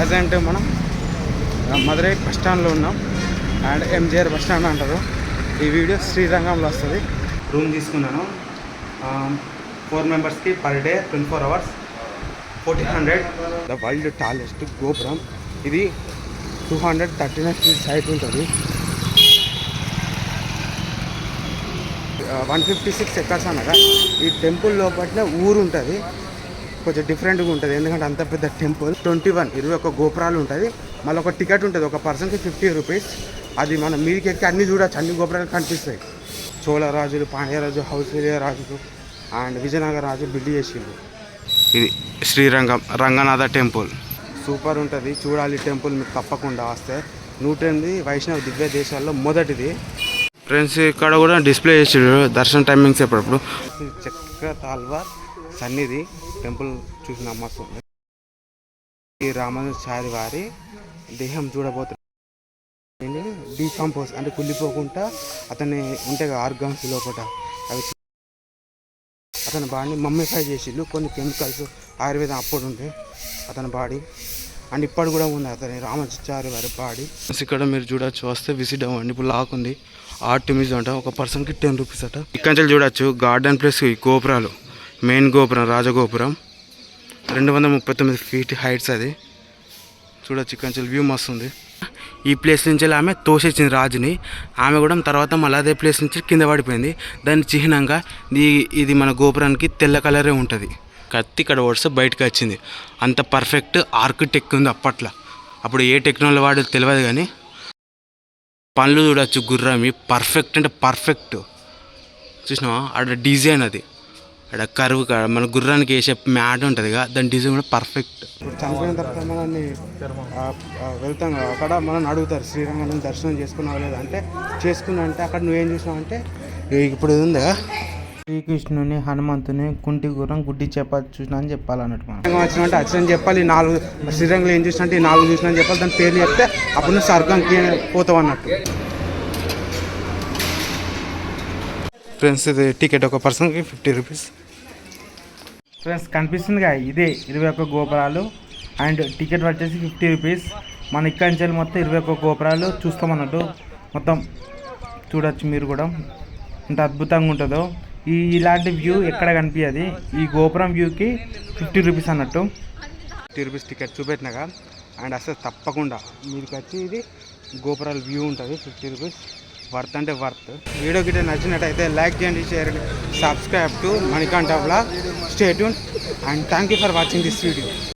Present మనం Madurai bus స్టాండ్లో ఉన్నాం. అండ్ ఎంజిఆర్ బస్ స్టాండ్ అంటారు. ఈ వీడియో శ్రీరంగంలో వస్తుంది. రూమ్ తీసుకున్నాను 4 మెంబర్స్కి per day 24 hours 1400. The world tallest గోపురం ఇది 239 feet హైట్ ఉంటుంది. 156 acres అనగా ఈ టెంపుల్ లోపల ఊరు ఉంటుంది. కొంచెం డిఫరెంట్గా ఉంటుంది ఎందుకంటే అంత పెద్ద టెంపుల్. 21 గోపురాలు ఉంటుంది. మళ్ళీ ఒక టికెట్ ఉంటుంది ఒక పర్సన్కి 50 రూపీస్. అది మనం మీదికి ఎక్కి అన్నీ చూడవచ్చు, అన్ని గోపురాలు కనిపిస్తాయి. చోళరాజులు, పాండ్యరాజు, హౌసీలియా రాజులు అండ్ విజయనగర రాజు బిల్డ్ చేసిండు. ఇది శ్రీరంగం రంగనాథ టెంపుల్. సూపర్ ఉంటుంది, చూడాలి టెంపుల్. మీకు తప్పకుండా వస్తే 108 వైష్ణవ దివ్య దేశాల్లో మొదటిది. ఫ్రెండ్స్ ఇక్కడ కూడా డిస్ప్లే చేసాడు దర్శన టైమింగ్స్ ఎప్పుడప్పుడు. చక్ర తాల్వార్ సన్నిధి టెంపుల్ చూసి నమ్మస్తుంది. ఈ రామానుజాచారి వారి దేహం చూడబోతుంది. డీకంపోజ్ అంటే కుళ్ళిపోకుండా అతన్ని ఉంటే ఆర్గాన్స్ లోపల అవి అతని బాడీని మమ్మీఫై చేసిళ్ళు. కొన్ని కెమికల్స్ ఆయుర్వేదం అప్పుడు ఉండే అతని బాడీ అండ్ ఇప్పుడు కూడా ఉంది అతని రామానుజాచారి వారి బాడీ. ఇక్కడ మీరు చూడొచ్చు, వస్తే విజిట్ అవ్వండి. ఇప్పుడు లాక్ ఉంది. ఆర్ట్ మ్యూజియం అంట, ఒక పర్సన్కి 10 రూపీస్ అట. ఇక్కడ చూడొచ్చు గార్డెన్ ప్లేస్. ఈ గోపురాలు మెయిన్ గోపురం రాజగోపురం 239 feet హైట్స్. అది చూడొచ్చు. ఇక్కడ వ్యూ మస్తు ఉంది. ఈ ప్లేస్ నుంచి ఆమె తోసేసింది రాజుని. ఆమె కూడా తర్వాత మళ్ళీ అదే ప్లేస్ నుంచి కింద పడిపోయింది. దాని చిహ్నంగా ఇది మన గోపురానికి తెల్ల కలరే ఉంటుంది. కత్తి ఇక్కడ వడిస్తే బయటకు వచ్చింది. అంత పర్ఫెక్ట్ ఆర్కిటెక్ట్ ఉంది అప్పట్లో. అప్పుడు ఏ టెక్నాలజీ వాడో తెలియదు కానీ పనులు చూడవచ్చు. గుర్రమి పర్ఫెక్ట్ అంటే పర్ఫెక్ట్. చూసినావా అక్కడ డిజైన్, అది అక్కడ కరువు మన గుర్రానికి వేసే మ్యాట్ ఉంటుంది కదా, దాని డిజైన్ కూడా పర్ఫెక్ట్. ఇప్పుడు చనిపోయిన తర్వాత మనల్ని వెళ్తాం కదా, అక్కడ మనం అడుగుతారు శ్రీరంగం దర్శనం చేసుకున్నావు లేదా అంటే చేసుకున్నా అంటే అక్కడ నువ్వేం చూసినావు అంటే ఇప్పుడు ఇది ఉందా శ్రీకృష్ణుని, హనుమంతుని, కుంటి గుర్రం, గుడ్డి చేప చూసినా అని చెప్పాలన్నట్టు. మనం వచ్చిన అంటే అచ్చని చెప్పాలి. 4 శ్రీరంగంలో ఏం చూసినా అంటే ఈ 4 చూసినా అని చెప్పాలి. దాని పేర్లు చెప్తే అప్పుడు నువ్వు స్వర్గంకి పోతావు అన్నట్టు. ఫ్రెండ్స్ ఇది టికెట్ ఒక పర్సన్కి 50 రూపీస్. ఫ్రెండ్స్ కనిపిస్తుందిగా ఇదే 21 గోపురాలు అండ్ టికెట్ వచ్చేసి 50 రూపీస్. మన ఇక్కడి నుంచి మొత్తం 21 గోపురాలు చూస్తామన్నట్టు. మొత్తం చూడొచ్చు మీరు కూడా ఎంత అద్భుతంగా ఉంటుందో. ఇలాంటి వ్యూ ఎక్కడ కనిపించదు. ఈ గోపురం వ్యూకి 50 రూపీస్ అన్నట్టు. 50 రూపీస్ టికెట్ చూపెట్టినాక అండ్ అసలు తప్పకుండా మీకు వచ్చి ఇది గోపురాల వ్యూ ఉంటుంది. 50 రూపీస్ వర్త్ అంటే వర్త్. వీడియో గిట్ట నచ్చినట్టయితే లైక్ చేయండి, share, subscribe to Manikanta vlog. Stay tune and thank you for watching this video.